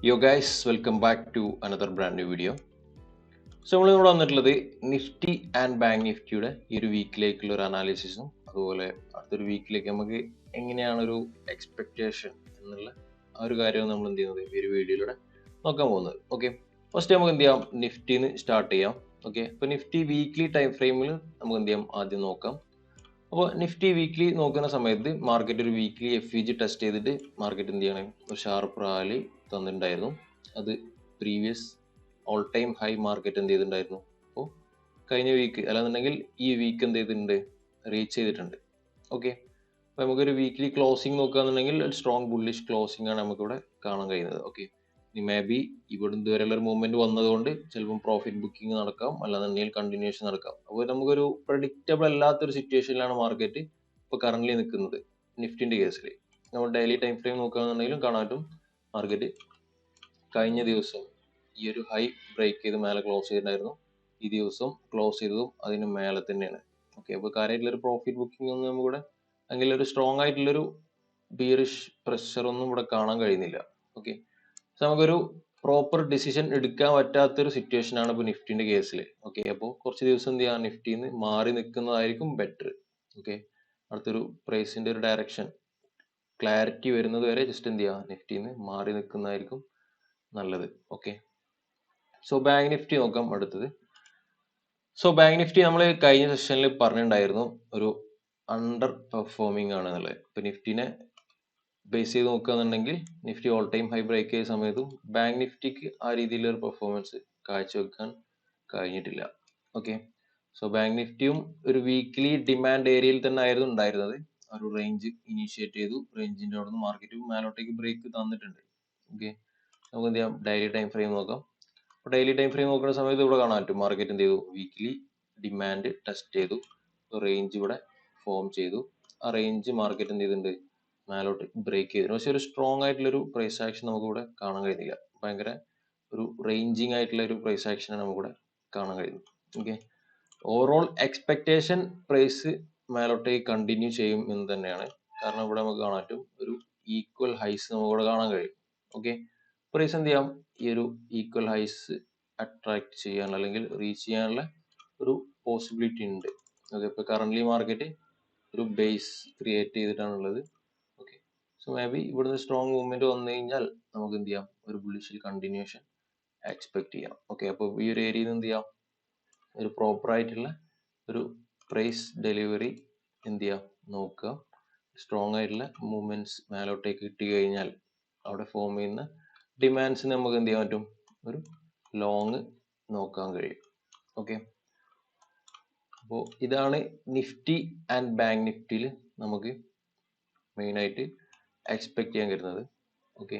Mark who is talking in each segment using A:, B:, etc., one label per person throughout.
A: Yo guys, welcome back to another brand new video. നമ്മളിവിടെ വന്നിട്ടുള്ളത് Nifty and bank നിഫ്റ്റിയുടെ ഈ ഒരു വീക്കിലേക്കുള്ള ഒരു അനാലിസിസും അതുപോലെ അടുത്തൊരു വീക്കിലേക്ക് നമുക്ക് എങ്ങനെയാണ് ഒരു എക്സ്പെക്ടേഷൻ എന്നുള്ള ആ ഒരു കാര്യമാണ് നമ്മൾ എന്ത് ചെയ്യുന്നത് ഈ ഒരു വീഡിയോയിലൂടെ നോക്കാൻ പോകുന്നത്. ഓക്കെ, ഫസ്റ്റ് നമുക്ക് എന്ത് ചെയ്യാം, നിഫ്റ്റിന്ന് സ്റ്റാർട്ട് ചെയ്യാം. ഓക്കെ, അപ്പോൾ നിഫ്റ്റി വീക്ക്ലി ടൈം ഫ്രെയിമിൽ നമുക്ക് എന്ത് ചെയ്യാം ആദ്യം നോക്കാം. അപ്പോൾ നിഫ്റ്റി വീക്ക്ലി നോക്കുന്ന സമയത്ത് മാർക്കറ്റ് ഒരു വീക്ക്ലി FVG ടെസ്റ്റ് ചെയ്തിട്ട് മാർക്കറ്റ് എന്ത് ചെയ്യണം, ഒരു ഷാർപ്പ് റാലി തന്നിട്ടുണ്ടായിരുന്നു. അത് previous all time high market എന്ത് ചെയ്തിട്ടുണ്ടായിരുന്നു. അപ്പോൾ കഴിഞ്ഞ വീക്ക് അല്ലാന്നുണ്ടെങ്കിൽ ഈ വീക്ക് എന്ത് ചെയ്തിട്ടുണ്ട്, റീച്ച് ചെയ്തിട്ടുണ്ട്. ഓക്കെ, അപ്പോൾ നമുക്കൊരു വീക്ക്ലി ക്ലോസിംഗ് നോക്കുകയാണെന്നുണ്ടെങ്കിൽ സ്ട്രോങ് ബുള്ളിഷ് ക്ലോസിംഗ് ആണ് നമുക്കിവിടെ കാണാൻ കഴിയുന്നത്. ഓക്കെ, മേ ബി ഇവിടെ ഇതുവരെയുള്ള ഒരു മൂവ്മെന്റ് വന്നതുകൊണ്ട് ചിലപ്പം പ്രോഫിറ്റ് ബുക്കിംഗ് നടക്കാം, അല്ലാന്നുണ്ടെങ്കിൽ കണ്ടിന്യൂഷൻ നടക്കാം. അപ്പോൾ നമുക്കൊരു പ്രഡിക്റ്റബിൾ അല്ലാത്തൊരു സിറ്റുവേഷനിലാണ് മാർക്കറ്റ് ഇപ്പോൾ കറന്റ് നിൽക്കുന്നത്. നിഫ്റ്റിന്റെ കേസിൽ നമ്മൾ ഡെയിലി ടൈം ഫ്രെയിം നോക്കുകയാണെന്നുണ്ടെങ്കിലും കാണാറ്റും മാർക്കറ്റ് കഴിഞ്ഞ ദിവസം ഈ ഒരു ഹൈ ബ്രേക്ക് ചെയ്ത് മേലെ ക്ലോസ് ചെയ്തിട്ടുണ്ടായിരുന്നു. ഈ ദിവസം ക്ലോസ് ചെയ്തതും അതിന് മേലെ തന്നെയാണ്. ഓക്കെ, അപ്പോൾ കാര്യമായിട്ടുള്ളൊരു പ്രോഫിറ്റ് ബുക്കിംഗ് ഒന്നും നമുക്കിവിടെ അല്ലെങ്കിൽ ഒരു സ്ട്രോങ് ആയിട്ടുള്ളൊരു ബിയറിഷ് പ്രഷർ ഒന്നും ഇവിടെ കാണാൻ കഴിയുന്നില്ല. ഓക്കെ, നമുക്കൊരു പ്രോപ്പർ ഡിസിഷൻ എടുക്കാൻ പറ്റാത്തൊരു സിറ്റുവേഷൻ ആണ് ഇപ്പോൾ നിഫ്റ്റിന്റെ കേസിൽ. ഓക്കെ, അപ്പോൾ കുറച്ച് ദിവസം എന്ത് ചെയ്യാം, നിഫ്റ്റിന്ന് മാറി നിൽക്കുന്നതായിരിക്കും ബെറ്റർ. ഓക്കെ, അടുത്തൊരു പ്രൈസിന്റെ ഒരു ഡയറക്ഷൻ ക്ലാരിറ്റി വരുന്നത് വരെ ജസ്റ്റ് എന്ത് ചെയ്യുക, നിഫ്റ്റിന്ന് മാറി നിൽക്കുന്നതായിരിക്കും നല്ലത്. ഓക്കെ, സോ ബാങ്ക് നിഫ്റ്റി നോക്കാം അടുത്തത്. സോ ബാങ്ക് നിഫ്റ്റി നമ്മൾ കഴിഞ്ഞ സെഷനിൽ പറഞ്ഞിട്ടുണ്ടായിരുന്നു ഒരു അണ്ടർ പെർഫോമിംഗ് ആണ് എന്നുള്ളത്. ഇപ്പൊ നിഫ്റ്റിനെ ബേസ് ചെയ്ത് നോക്കുകയാണെന്നുണ്ടെങ്കിൽ Nifty all time high break ചെയ്ത സമയത്തും ബാങ്ക് നിഫ്റ്റിക്ക് ആ രീതിയിലൊരു പെർഫോമൻസ് കാഴ്ചവെക്കാൻ കഴിഞ്ഞിട്ടില്ല. ഓക്കെ, സോ ബാങ്ക് നിഫ്റ്റിയും ഒരു വീക്ക്ലി ഡിമാൻഡ് ഏരിയയിൽ തന്നെ ആയിരുന്നു ഉണ്ടായിരുന്നത്. ഒരു റേഞ്ച് ഇനീഷ്യേറ്റ് ചെയ്തു, റേഞ്ചിന്റെ അവിടെ നിന്ന് മാർക്കറ്റ് മേലോട്ടേക്ക് ബ്രേക്ക് തന്നിട്ടുണ്ട്. ഓക്കെ, നമുക്ക് എന്ത് ചെയ്യാം, ഡെയിലി ടൈം ഫ്രെയിം നോക്കാം. അപ്പോൾ ഡെയിലി ടൈം ഫ്രെയിം നോക്കുന്ന സമയത്ത് ഇവിടെ കാണാൻ പറ്റും മാർക്കറ്റ് എന്ത് ചെയ്തു, വീക്ക്ലി ഡിമാൻഡ് ടെസ്റ്റ് ചെയ്തു, റേഞ്ച് ഇവിടെ ഫോം ചെയ്തു. ആ റേഞ്ച് മാർക്കറ്റ് എന്ത് ചെയ്തിട്ടുണ്ട്, മേലോട്ട് ബ്രേക്ക് ചെയ്തിരുന്നു. പക്ഷെ ഒരു സ്ട്രോങ് ആയിട്ടുള്ളൊരു പ്രൈസ് ആക്ഷൻ നമുക്കിവിടെ കാണാൻ കഴിയുന്നില്ല. ഭയങ്കര ഒരു റേഞ്ചിങ് ആയിട്ടുള്ള ഒരു പ്രൈസ് ആക്ഷനാണ് നമുക്കിവിടെ കാണാൻ കഴിയുന്നത്. ഓക്കെ, ഓവറോൾ എക്സ്പെക്ടേഷൻ പ്രൈസ് മേലോട്ടേക്ക് കണ്ടിന്യൂ ചെയ്യും എന്ന് തന്നെയാണ്. കാരണം ഇവിടെ നമുക്ക് കാണാൻ പറ്റും ഒരു ഈക്വൽ ഹൈസ് നമുക്കിവിടെ കാണാൻ കഴിയും. ഓക്കെ, പ്രൈസ് എന്ത് ചെയ്യാം, ഈ ഒരു ഈക്വൽ ഹൈസ് അട്രാക്ട് ചെയ്യാൻ അല്ലെങ്കിൽ റീച്ച് ചെയ്യാനുള്ള ഒരു പോസിബിലിറ്റി ഉണ്ട്. ഓക്കെ, ഇപ്പോൾ കറന്റ്ലി മാർക്കറ്റ് ഒരു ബേസ് ക്രിയേറ്റ് ചെയ്തിട്ടാണുള്ളത്. ഓക്കെ, സോ മേ ബി ഇവിടുന്ന് സ്ട്രോങ് മൂവ്മെന്റ് വന്നു കഴിഞ്ഞാൽ നമുക്ക് എന്ത് ചെയ്യാം, ഒരു ബുള്ളിഷിൽ കണ്ടിന്യൂഷൻ എക്സ്പെക്ട് ചെയ്യാം. ഓക്കെ, അപ്പോൾ ഈ ഒരു ഏരിയയിൽ എന്ത് ചെയ്യാം, ഒരു പ്രോപ്പർ ആയിട്ടുള്ള ഒരു പ്രൈസ് ഡെലിവറി എന്ത് ചെയ്യാം നോക്കുക. സ്ട്രോങ് ആയിട്ടുള്ള മൂവ്മെന്റ്സ് മേലോട്ടേക്ക് കിട്ടി കഴിഞ്ഞാൽ അവിടെ ഫോം ചെയ്യുന്ന ഡിമാൻഡ്സിന് നമുക്ക് എന്ത് ചെയ്യാൻ പറ്റും, ഒരു ലോങ് നോക്കാൻ കഴിയും. ഓക്കെ, അപ്പോൾ ഇതാണ് നിഫ്റ്റി ആൻഡ് ബാങ്ക് നിഫ്റ്റിയിൽ നമുക്ക് മെയിൻ ആയിട്ട് എക്സ്പെക്ട് ചെയ്യാൻ വരുന്നത്. ഓക്കെ,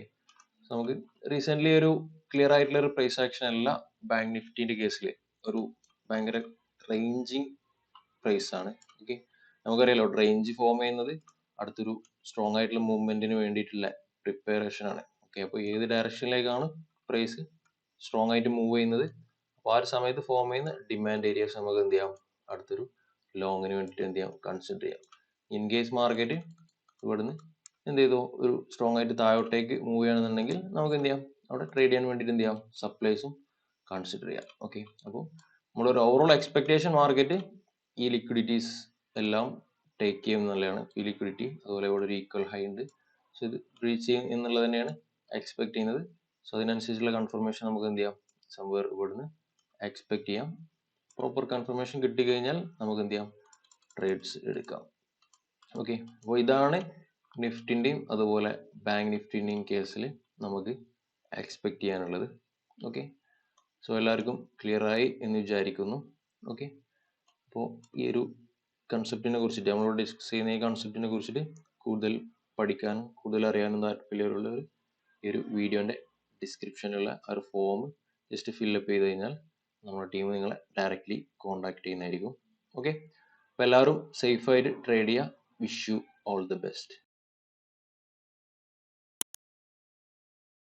A: നമുക്ക് റീസെന്റ് ഒരു ക്ലിയർ ആയിട്ടുള്ള ഒരു പ്രൈസ് ആക്ഷൻ അല്ല ബാങ്ക് നിഫ്റ്റിന്റെ കേസിൽ. ഒരു ഭയങ്കര റേഞ്ചിങ് പ്രൈസ് ആണ്. ഓക്കെ, നമുക്കറിയാലോ റേഞ്ച് ഫോം ചെയ്യുന്നത് അടുത്തൊരു സ്ട്രോങ് ആയിട്ടുള്ള മൂവ്മെന്റിന് വേണ്ടിയിട്ടുള്ള പ്രിപ്പറേഷൻ ആണ്. ഓക്കെ, അപ്പോൾ ഏത് ഡയറക്ഷനിലേക്കാണ് പ്രൈസ് സ്ട്രോങ് ആയിട്ട് മൂവ് ചെയ്യുന്നത്, അപ്പോൾ ആ ഒരു സമയത്ത് ഫോം ചെയ്യുന്ന ഡിമാൻഡ് ഏരിയസ് നമുക്ക് എന്ത് ചെയ്യാം, അടുത്തൊരു ലോങ്ങിന് വേണ്ടിയിട്ട് എന്ത് ചെയ്യാം, കൺസിഡർ ചെയ്യാം. ഇൻ കേസ് മാർക്കറ്റ് ഇവിടുന്ന് എന്ത് ചെയ്തു, ഒരു സ്ട്രോങ് ആയിട്ട് താഴോട്ടേക്ക് മൂവ് ചെയ്യണമെന്നുണ്ടെങ്കിൽ നമുക്ക് എന്ത് ചെയ്യാം, അവിടെ ട്രേഡ് ചെയ്യാൻ വേണ്ടിയിട്ട് എന്ത് ചെയ്യാം, സപ്ലൈസും കൺസിഡർ ചെയ്യാം. ഓക്കെ, അപ്പോൾ നമ്മളൊരു ഓവറോൾ എക്സ്പെക്ടേഷൻ മാർക്കറ്റ് ഈ ലിക്വിഡിറ്റീസ് എല്ലാം ടേക്ക് ചെയ്യും എന്നുള്ളതാണ്. ഈ ലിക്വിഡിറ്റി അതുപോലെ ഇവിടെ ഒരു ഈക്വൽ ഹൈ ഉണ്ട്, സോ ഇത് റീച്ച് ചെയ്യും എന്നുള്ളത് തന്നെയാണ് എക്സ്പെക്ട് ചെയ്യുന്നത്. സോ അതിനനുസരിച്ചുള്ള കൺഫർമേഷൻ നമുക്ക് എന്ത് ചെയ്യാം, സംവേർ ഇവിടുന്ന് എക്സ്പെക്ട് ചെയ്യാം. പ്രോപ്പർ കൺഫർമേഷൻ കിട്ടിക്കഴിഞ്ഞാൽ നമുക്ക് എന്ത് ചെയ്യാം, ട്രേഡ്സ് എടുക്കാം. ഓക്കെ, അപ്പോൾ ഇതാണ് നിഫ്റ്റിൻ്റെയും അതുപോലെ ബാങ്ക് നിഫ്റ്റിൻ്റെയും കേസിൽ നമുക്ക് എക്സ്പെക്ട് ചെയ്യാനുള്ളത്. ഓക്കെ, സോ എല്ലാവർക്കും ക്ലിയർ ആയി എന്ന് വിചാരിക്കുന്നു. ഓക്കെ, അപ്പോൾ ഈ ഒരു കൺസെപ്റ്റിനെ കുറിച്ചിട്ട് നമ്മളോട് ഡിസ്കസ് ചെയ്യുന്ന ഈ കൺസെപ്റ്റിനെ കുറിച്ചിട്ട് കൂടുതൽ പഠിക്കാനും കൂടുതൽ അറിയാനും താല്പര്യമുള്ളവർ ഈ ഒരു വീഡിയോൻ്റെ ഡിസ്ക്രിപ്ഷനിലുള്ള ആ ഒരു ഫോം ജസ്റ്റ് ഫില്ലപ്പ് ചെയ്ത് കഴിഞ്ഞാൽ നമ്മുടെ ടീം നിങ്ങളെ ഡയറക്റ്റ്ലി കോൺടാക്ട് ചെയ്യുന്നതായിരിക്കും. ഓക്കെ, അപ്പോൾ എല്ലാവരും സേഫായിട്ട് ട്രേഡ് ചെയ്യുക. Wish you all the best.